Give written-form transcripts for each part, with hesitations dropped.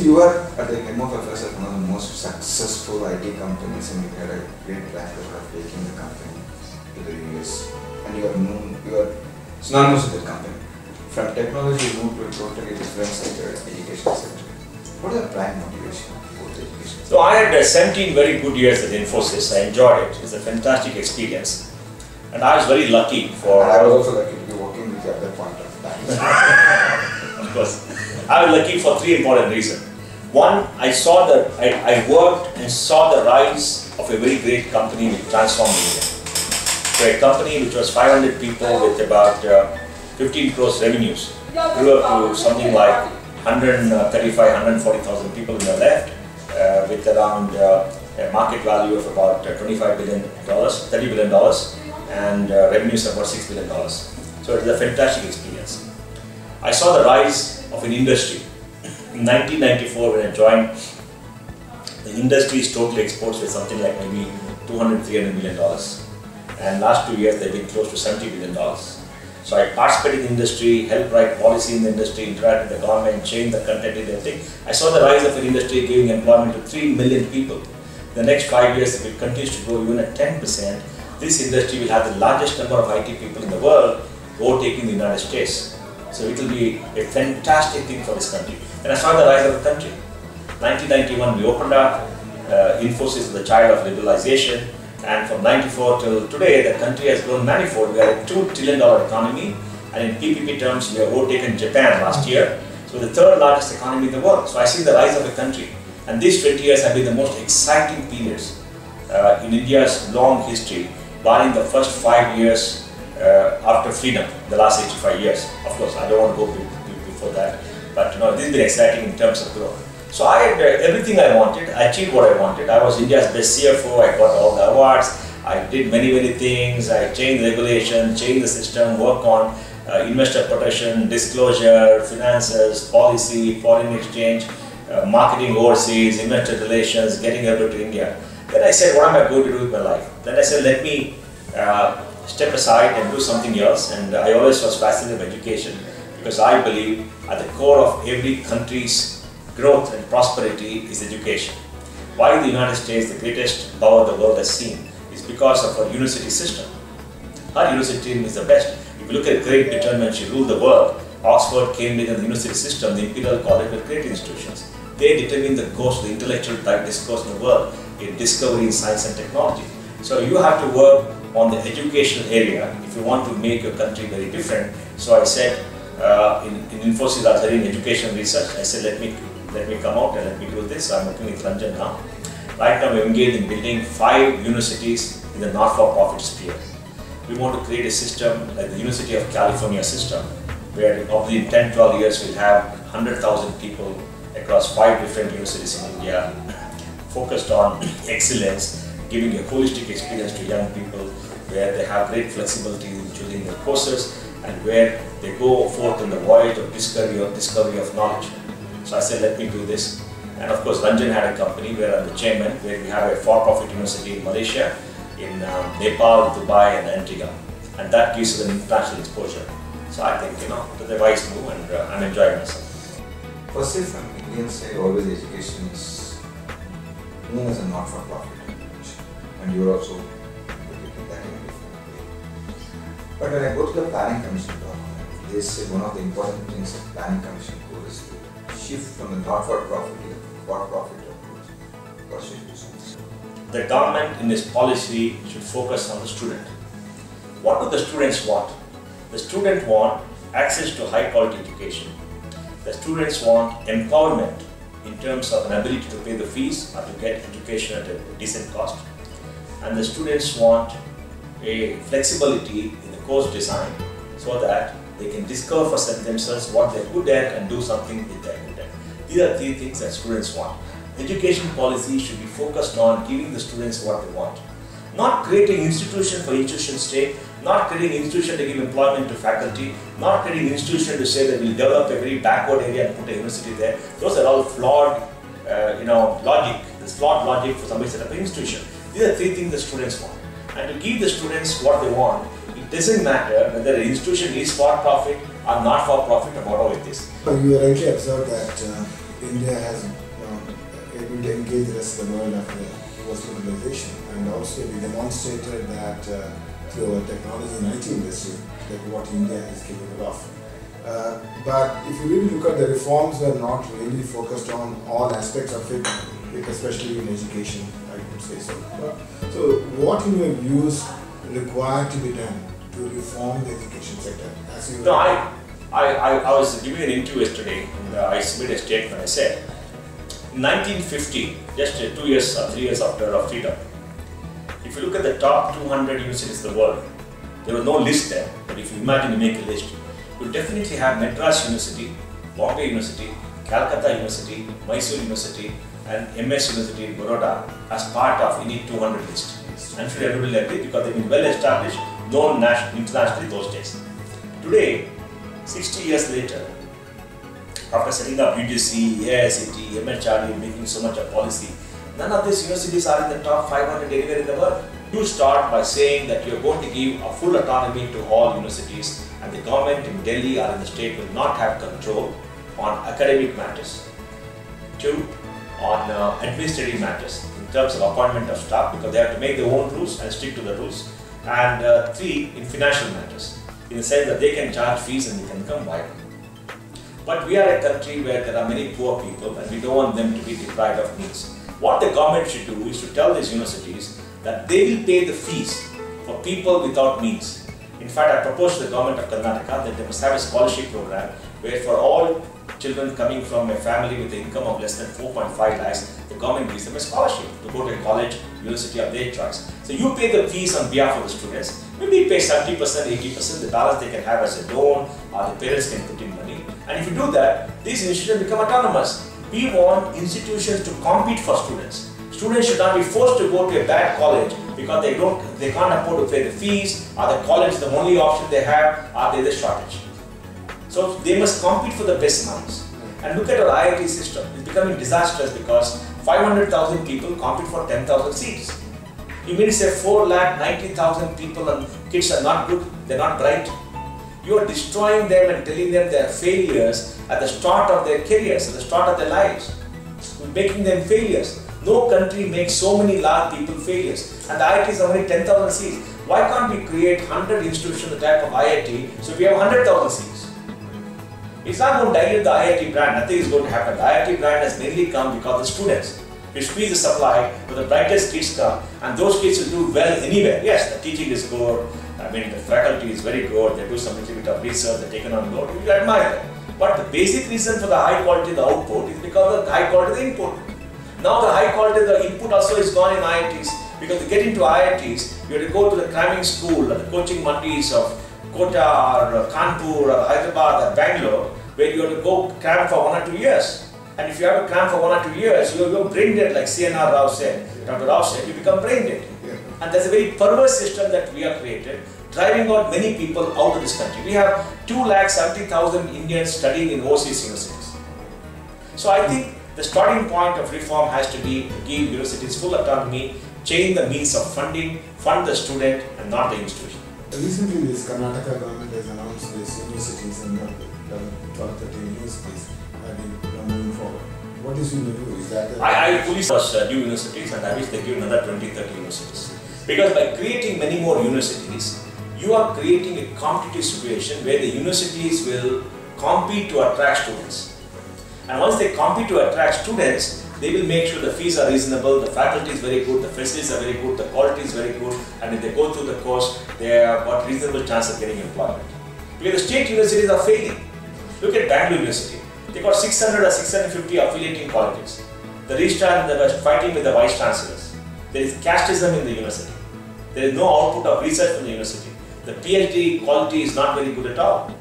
you are at the MFFS at one of the most successful IT companies, and you had a great track record of taking the company to the US, and you are synonymous with the company. From technology, you moved to a totally different sector, education sector. What is the prime motivation for the education? So I had 17 very good years at Infosys. I enjoyed it. It's a fantastic experience, and I was very lucky for. And I was also lucky to be working with you at that point of time. Of course, I was lucky for three important reasons. One, I worked and saw the rise of a very great company which transformed India. So a company which was 500 people with about 15 crores revenues grew up to something like 140,000 people in the left, with around a market value of about $25 billion, $30 billion, and revenues of about $6 billion. So it was a fantastic experience. I saw the rise of an industry. In 1994, when I joined, the industry's total exports were something like maybe $200–300 million. And last 2 years, they've been close to $70 billion. So I participated in the industry, helped write policy in the industry, interacted with the government, changed the content and everything. I saw the rise of an industry giving employment to 3 million people. In the next 5 years, if it continues to grow even at 10%, this industry will have the largest number of IT people in the world, overtaking the United States. So it will be a fantastic thing for this country. And I saw the rise of the country. 1991, we opened up. Infosys is the child of liberalization. And from 94 till today, the country has grown manifold. We are a $2 trillion economy, and in PPP terms, we have overtaken Japan last year. So the third largest economy in the world. So I see the rise of the country. And these 20 years have been the most exciting periods in India's long history, barring the first 5 years after freedom, the last 85 years. Of course, I don't want to go before that, but this has been exciting in terms of growth. So I had everything I wanted. I achieved what I wanted. I was India's best CFO. I got all the awards. I did many things. I changed regulation, changed the system, worked on investor protection, disclosure, finances, policy, foreign exchange, marketing overseas, investor relations, getting over to India. Then I said, what am I going to do with my life? Then I said, let me step aside and do something else. And I always was fascinated with education, because I believe at the core of every country's growth and prosperity is education. Why the United States, the greatest power the world has seen, is because of our university system. Our university is the best. If you look at Great Britain when she ruled the world, Oxford, Cambridge and the university system, the Imperial College were great institutions. They determine the course, the intellectual discourse in the world, in discovery in science and technology. So you have to work on the educational area if you want to make your country very different. So I said, in Infosys I was studying education research. I said, let me come out and let me do this. So I'm working with Ranjan now. Right now we're engaged in building 5 universities in the not-for-profit sphere. We want to create a system like the University of California system, where probably in 10–12 years we'll have 100,000 people across 5 different universities in India, focused on excellence, giving a holistic experience to young people, where they have great flexibility in choosing their courses, and where they go forth in the voyage of discovery of knowledge. So I said, let me do this. And of course, Ranjan had a company where I'm the chairman, where we have a for-profit university in Malaysia, in Nepal, Dubai and Antigua. And that gives us an international exposure. So I think, that's a wise move, and I'm enjoying myself. Firstly, from Indian side, always education is known as a not-for-profit, and you're also looking that in a different way. But when I go to the Planning Commission document, they say one of the important things that Planning Commission goes is to shift from the not-for-profit to the for-profit approach. What should you say? The government in its policy should focus on the student. What do the students want? The students want access to high-quality education. The students want empowerment in terms of an ability to pay the fees or to get education at a decent cost. And the students want a flexibility in the course design so that they can discover for themselves what they're good at and do something with their good at. These are 3 things that students want. Education policy should be focused on giving the students what they want. Not creating institution for institution's sake, not creating institution to give employment to faculty, not creating institution to say that we'll develop a very backward area and put a university there. Those are all flawed logic. There's flawed logic for somebody to set up an institution. These are 3 things the students want. And to give the students what they want, it doesn't matter whether an institution is for-profit or not for-profit or whatever it is. You rightly observed that India has able to engage the rest of the world after post-globalization, and also we demonstrated that through our technology and IT industry that what India is capable of. But if you really look at the reforms, were not really focused on all aspects of it, especially in education, I would say so. So what in your views required to be done to reform the education sector? No, I was giving an interview yesterday and I submitted a statement. I said, in 1950, just 2 years or 3 years after our freedom, if you look at the top 200 universities in the world, there was no list there, but if you imagine you make a list, you definitely have Madras University, Bombay University, Calcutta University, Mysore University, and MS University in Baroda as part of any 200 list. I'm sure everybody will agree because they've been well established, known internationally those days. Today, 60 years later, after setting up UGC, AICT, MHRD, making so much of policy, none of these universities are in the top 500 anywhere in the world. You start by saying that you're going to give a full autonomy to all universities, and the government in Delhi or in the state will not have control on academic matters. 2, on administrative matters in terms of appointment of staff, because they have to make their own rules and stick to the rules. And 3, in financial matters, in the sense that they can charge fees and they can come by. But we are a country where there are many poor people and we don't want them to be deprived of means. What the government should do is to tell these universities that they will pay the fees for people without means. In fact, I proposed to the government of Karnataka that they must have a scholarship program where for all children coming from a family with an income of less than 4.5 lakhs, the government gives them a scholarship to go to a college, university of their choice. So you pay the fees on behalf of the students. Maybe pay 70%, 80%, the balance they can have as a loan, or the parents can put in money. And if you do that, these institutions become autonomous. We want institutions to compete for students. Students should not be forced to go to a bad college because they can't afford to pay the fees, or the college is the only option they have, or there is a shortage. So they must compete for the best minds. And look at our IIT system. It's becoming disastrous because 500,000 people compete for 10,000 seats. You mean to say 4,90,000 people and kids are not good, they're not bright? You are destroying them and telling them they are failures at the start of their careers, at the start of their lives. You're making them failures. No country makes so many large people failures. And the IIT is only 10,000 seats. Why can't we create 100 institutions the type of IIT so we have 100,000 seats? It's not going to dilute the IIT brand, nothing is going to happen. The IIT brand has mainly come because of the students. You squeeze the supply, but the brightest kids come, and those kids will do well anywhere. Yes, the teaching is good, I mean the faculty is very good, they do some little bit of research, they're taken on board, you admire them. But the basic reason for the high quality of the output is because of the high quality of the input. Now the high quality of the input also is gone in IITs, because to get into IITs, you have to go to the cramming school or the coaching mandis of Kota or Kanpur or Hyderabad or Bangalore, where you have to go cram for 1 or 2 years. And if you have to cram for 1 or 2 years, you're brain dead, like CNR Rao said, Dr. Rao said, you become brain dead. And that's a very perverse system that we have created, driving out many people out of this country. We have 270,000 Indians studying in overseas universities. So I think the starting point of reform has to be to give universities full autonomy, change the means of funding, fund the student and not the institution. Recently, this Karnataka government has announced these universities and 12, 13 universities have been moving forward. What is your view? Is that I fully support new universities, and I wish they give another 20, 30 universities. Because by creating many more universities, you are creating a competitive situation where the universities will compete to attract students. And once they compete to attract students, they will make sure the fees are reasonable, the faculty is very good, the facilities are very good, the quality is very good, and if they go through the course, they have got reasonable chance of getting employment. Because the state universities are failing. Look at Bangalore University. They got 600 or 650 affiliating colleges. The registrar was fighting with the vice chancellors. There is casteism in the university. There is no output of research from the university. The PhD quality is not very good at all.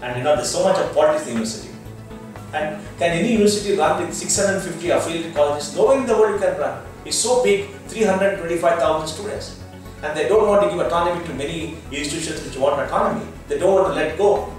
And there's so much of politics in the university. And can any university run with 650 affiliated colleges? Nowhere in the world can run. It's so big, 325,000 students. And they don't want to give autonomy to many institutions which want autonomy. They don't want to let go.